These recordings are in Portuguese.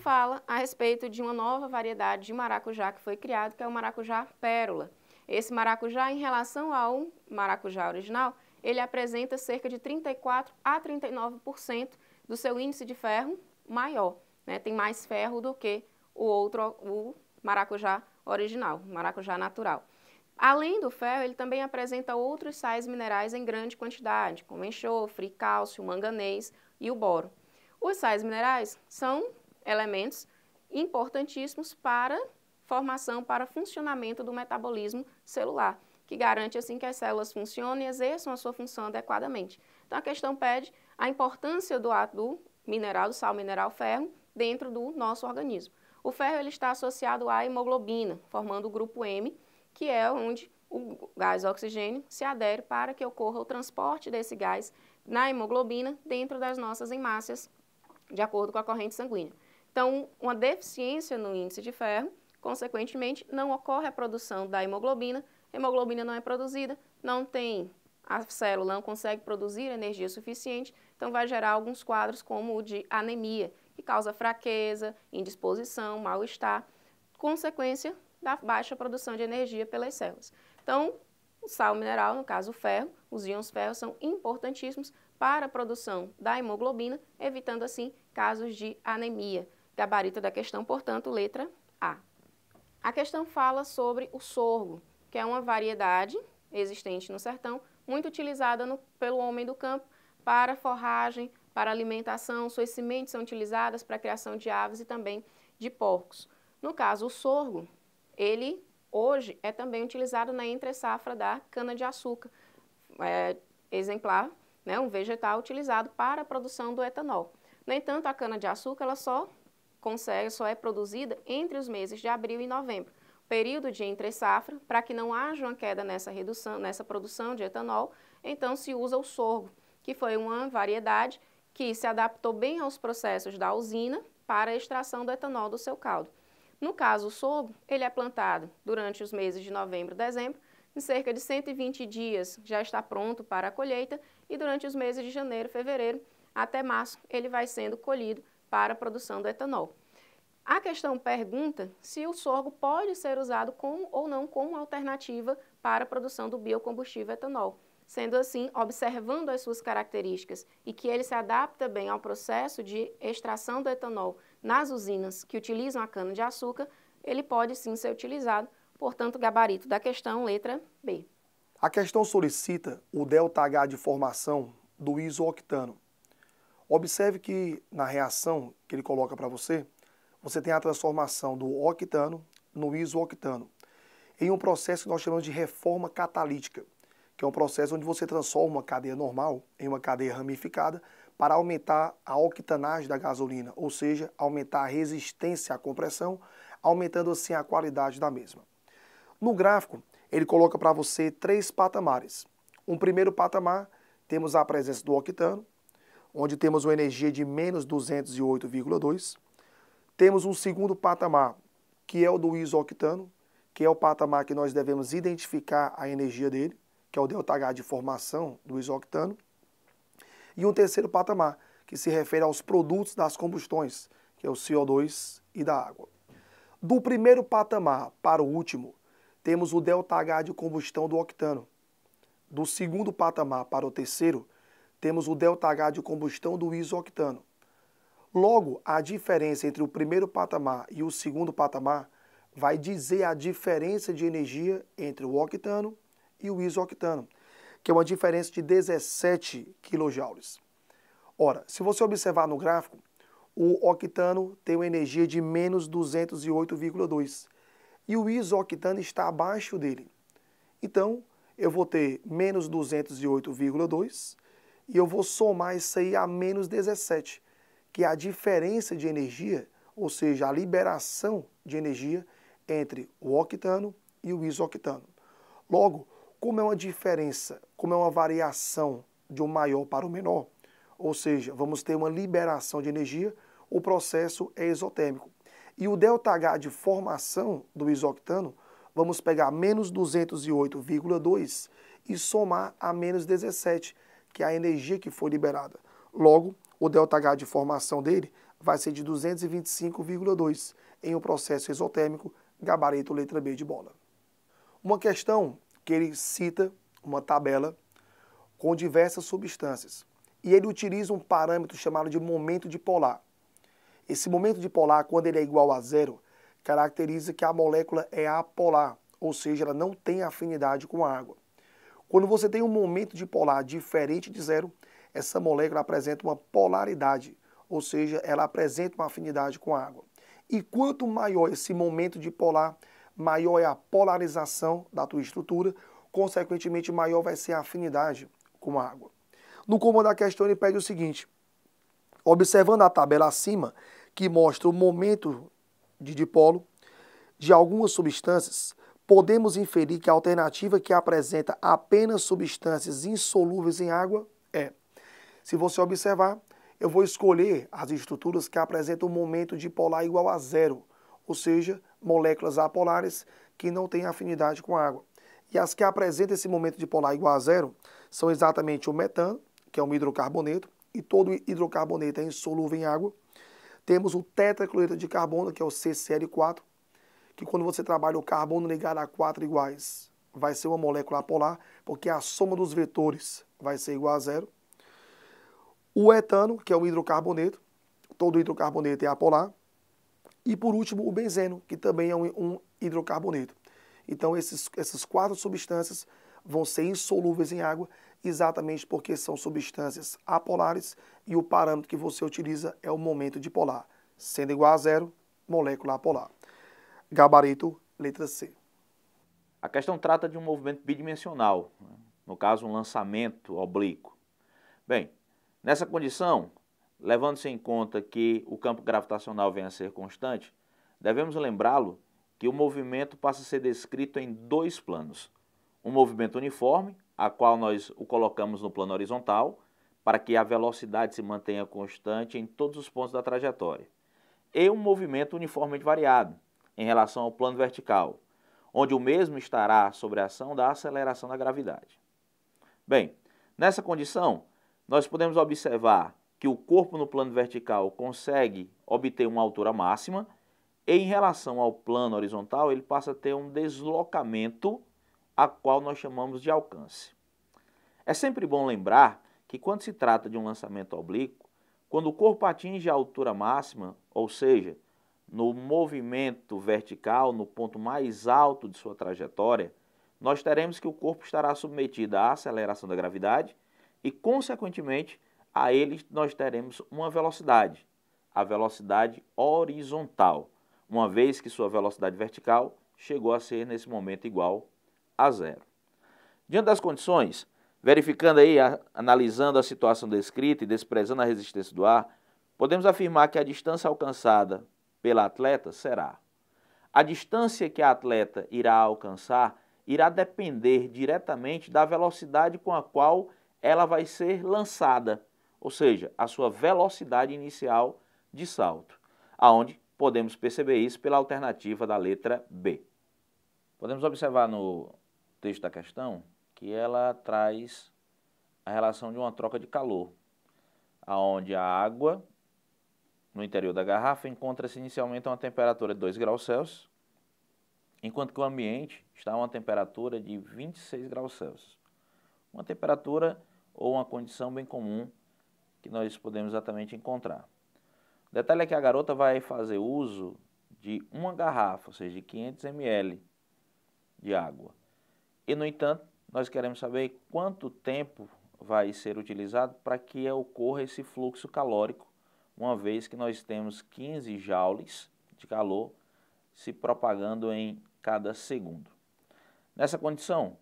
fala a respeito de uma nova variedade de maracujá que foi criado, que é o maracujá pérola. Esse maracujá, em relação ao maracujá original, ele apresenta cerca de 34 a 39% do seu índice de ferro maior, né? Tem mais ferro do que o maracujá original, o maracujá natural. Além do ferro, ele também apresenta outros sais minerais em grande quantidade, como enxofre, cálcio, manganês e o boro. Os sais minerais são elementos importantíssimos para formação, para funcionamento do metabolismo celular, que garante assim que as células funcionem e exerçam a sua função adequadamente. Então a questão pede a importância do mineral, do sal mineral ferro, dentro do nosso organismo. O ferro ele está associado à hemoglobina, formando o grupo M, que é onde o gás oxigênio se adere para que ocorra o transporte desse gás na hemoglobina dentro das nossas hemácias, de acordo com a corrente sanguínea. Então, uma deficiência no índice de ferro, consequentemente, não ocorre a produção da hemoglobina, a hemoglobina não é produzida, a célula não consegue produzir energia suficiente, então vai gerar alguns quadros como o de anemia, que causa fraqueza, indisposição, mal-estar, consequência da baixa produção de energia pelas células. Então, o sal mineral, no caso o ferro, os íons ferro são importantíssimos para a produção da hemoglobina, evitando assim casos de anemia. Gabarito da questão, portanto, letra A. A questão fala sobre o sorgo, que é uma variedade existente no sertão, muito utilizada pelo homem do campo para forragem, para alimentação. Suas sementes são utilizadas para a criação de aves e também de porcos. No caso, o sorgo, ele hoje é também utilizado na entre-safra da cana-de-açúcar, exemplar, né, um vegetal utilizado para a produção do etanol. No entanto, a cana-de-açúcar ela só é produzida entre os meses de abril e novembro, período de entre-safra, para que não haja uma queda nessa produção de etanol, então se usa o sorgo, que foi uma variedade que se adaptou bem aos processos da usina para a extração do etanol do seu caldo. No caso, o sorgo, ele é plantado durante os meses de novembro e dezembro, em cerca de 120 dias já está pronto para a colheita e durante os meses de janeiro e fevereiro até março ele vai sendo colhido para a produção do etanol. A questão pergunta se o sorgo pode ser usado ou não como alternativa para a produção do biocombustível etanol. Sendo assim, observando as suas características e que ele se adapta bem ao processo de extração do etanol nas usinas que utilizam a cana-de-açúcar, ele pode sim ser utilizado, portanto, gabarito da questão, letra B. A questão solicita o ΔH de formação do isooctano. Observe que na reação que ele coloca para você, você tem a transformação do octano no isooctano, em um processo que nós chamamos de reforma catalítica, que é um processo onde você transforma uma cadeia normal em uma cadeia ramificada para aumentar a octanagem da gasolina, ou seja, aumentar a resistência à compressão, aumentando assim a qualidade da mesma. No gráfico, ele coloca para você 3 patamares. Um primeiro patamar, temos a presença do octano, onde temos uma energia de menos 208,2. Temos um segundo patamar, que é o do isooctano, que é o patamar que nós devemos identificar a energia dele, que é o ΔH de formação do isooctano. E um terceiro patamar, que se refere aos produtos das combustões, que é o CO2 e da água. Do primeiro patamar para o último, temos o ΔH de combustão do octano. Do segundo patamar para o terceiro, temos o ΔH de combustão do isooctano. Logo, a diferença entre o primeiro patamar e o segundo patamar vai dizer a diferença de energia entre o octano e o isooctano, que é uma diferença de 17 kJ. Ora, se você observar no gráfico, o octano tem uma energia de menos 208,2 e o isooctano está abaixo dele. Então, eu vou ter menos 208,2 e eu vou somar isso aí a menos 17, que é a diferença de energia, ou seja, a liberação de energia entre o octano e o isooctano. Logo, como é uma diferença, como é uma variação de um maior para o menor, ou seja, vamos ter uma liberação de energia, o processo é exotérmico. E o ΔH de formação do isooctano, vamos pegar menos 208,2 e somar a menos 17, que é a energia que foi liberada. Logo, o ΔH de formação dele vai ser de 225,2 em um processo exotérmico, gabarito letra B de bola. Uma questão que ele cita uma tabela com diversas substâncias e ele utiliza um parâmetro chamado de momento dipolar. Esse momento dipolar, quando ele é igual a zero, caracteriza que a molécula é apolar, ou seja, ela não tem afinidade com a água. Quando você tem um momento dipolar diferente de zero, essa molécula apresenta uma polaridade, ou seja, ela apresenta uma afinidade com a água. E quanto maior esse momento dipolar, maior é a polarização da tua estrutura, consequentemente maior vai ser a afinidade com a água. No comando da questão ele pede o seguinte: observando a tabela acima, que mostra o momento de dipolo de algumas substâncias, podemos inferir que a alternativa que apresenta apenas substâncias insolúveis em água é. Se você observar, eu vou escolher as estruturas que apresentam um momento dipolar igual a zero, ou seja, moléculas apolares que não têm afinidade com a água. E as que apresentam esse momento dipolar igual a zero são exatamente o metano, que é um hidrocarboneto, e todo hidrocarboneto é insolúvel em água. Temos o tetracloreto de carbono, que é o CCl4, que quando você trabalha o carbono ligado a 4 iguais, vai ser uma molécula apolar, porque a soma dos vetores vai ser igual a zero. O etano, que é o hidrocarboneto, todo hidrocarboneto é apolar. E por último, o benzeno, que também é um hidrocarboneto. Então, essas 4 substâncias vão ser insolúveis em água, exatamente porque são substâncias apolares e o parâmetro que você utiliza é o momento dipolar. Sendo igual a zero, molécula apolar. Gabarito, letra C. A questão trata de um movimento bidimensional, no caso um lançamento oblíquo. Bem, nessa condição, levando-se em conta que o campo gravitacional vem a ser constante, devemos lembrá-lo que o movimento passa a ser descrito em 2 planos. Um movimento uniforme, a qual nós o colocamos no plano horizontal, para que a velocidade se mantenha constante em todos os pontos da trajetória. E um movimento uniformemente variado, em relação ao plano vertical, onde o mesmo estará sob a ação da aceleração da gravidade. Bem, nessa condição, nós podemos observar que o corpo no plano vertical consegue obter uma altura máxima e em relação ao plano horizontal ele passa a ter um deslocamento a qual nós chamamos de alcance. É sempre bom lembrar que quando se trata de um lançamento oblíquo, quando o corpo atinge a altura máxima, ou seja, no movimento vertical, no ponto mais alto de sua trajetória, nós teremos que o corpo estará submetido à aceleração da gravidade e, consequentemente, a ele nós teremos uma velocidade, a velocidade horizontal, uma vez que sua velocidade vertical chegou a ser, nesse momento, igual a zero. Diante das condições, verificando aí, analisando a situação descrita e desprezando a resistência do ar, podemos afirmar que a distância alcançada pela atleta será: a distância que a atleta irá alcançar irá depender diretamente da velocidade com a qual ela vai ser lançada, ou seja, a sua velocidade inicial de salto, aonde podemos perceber isso pela alternativa da letra B. Podemos observar no texto da questão que ela traz a relação de uma troca de calor, aonde a água no interior da garrafa encontra-se inicialmente a uma temperatura de 2 graus Celsius, enquanto que o ambiente está a uma temperatura de 26 graus Celsius. Uma temperatura ou uma condição bem comum que nós podemos exatamente encontrar. O detalhe é que a garota vai fazer uso de uma garrafa, ou seja, de 500 ml de água. E, no entanto, nós queremos saber quanto tempo vai ser utilizado para que ocorra esse fluxo calórico, uma vez que nós temos 15 joules de calor se propagando em cada segundo. Nessa condição,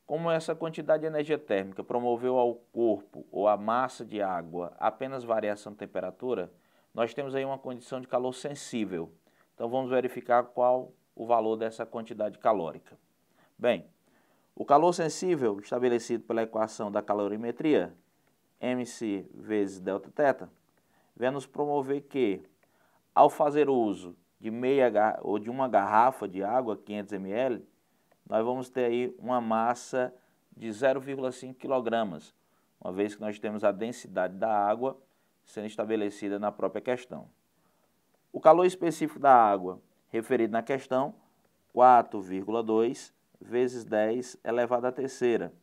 como essa quantidade de energia térmica promoveu ao corpo ou à massa de água apenas variação de temperatura, nós temos aí uma condição de calor sensível. Então vamos verificar qual o valor dessa quantidade calórica. Bem, o calor sensível, estabelecido pela equação da calorimetria, mc vezes delta θ, vai nos promover que, ao fazer uso de uma garrafa de água, 500 ml, nós vamos ter aí uma massa de 0,5 kg, uma vez que nós temos a densidade da água sendo estabelecida na própria questão. O calor específico da água referido na questão, 4,2 vezes 10 elevado à terceira,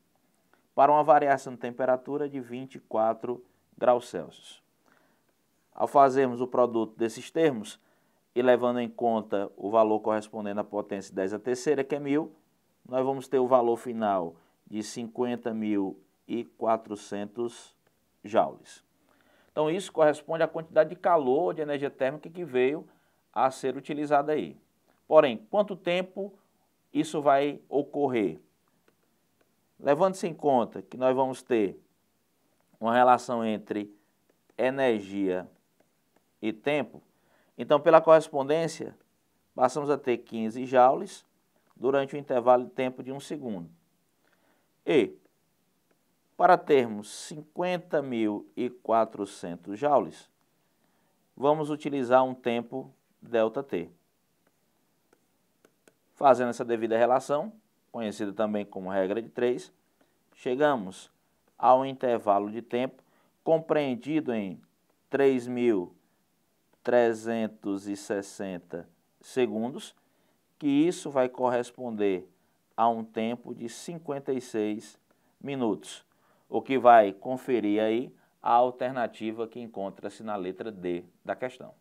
para uma variação de temperatura de 24 graus Celsius. Ao fazermos o produto desses termos e levando em conta o valor correspondente à potência 10 à terceira, que é 1000, nós vamos ter o valor final de 50.400 joules. Então, isso corresponde à quantidade de calor, de energia térmica que veio a ser utilizada aí. Porém, quanto tempo isso vai ocorrer? Levando-se em conta que nós vamos ter uma relação entre energia e tempo, então, pela correspondência, passamos a ter 15 joules durante um intervalo de tempo de 1 segundo. E, para termos 50.400 joules, vamos utilizar um tempo ΔT. Fazendo essa devida relação, conhecida também como regra de 3, chegamos ao intervalo de tempo compreendido em 3.360 segundos, que isso vai corresponder a um tempo de 56 minutos, o que vai conferir aí a alternativa que encontra-se na letra D da questão.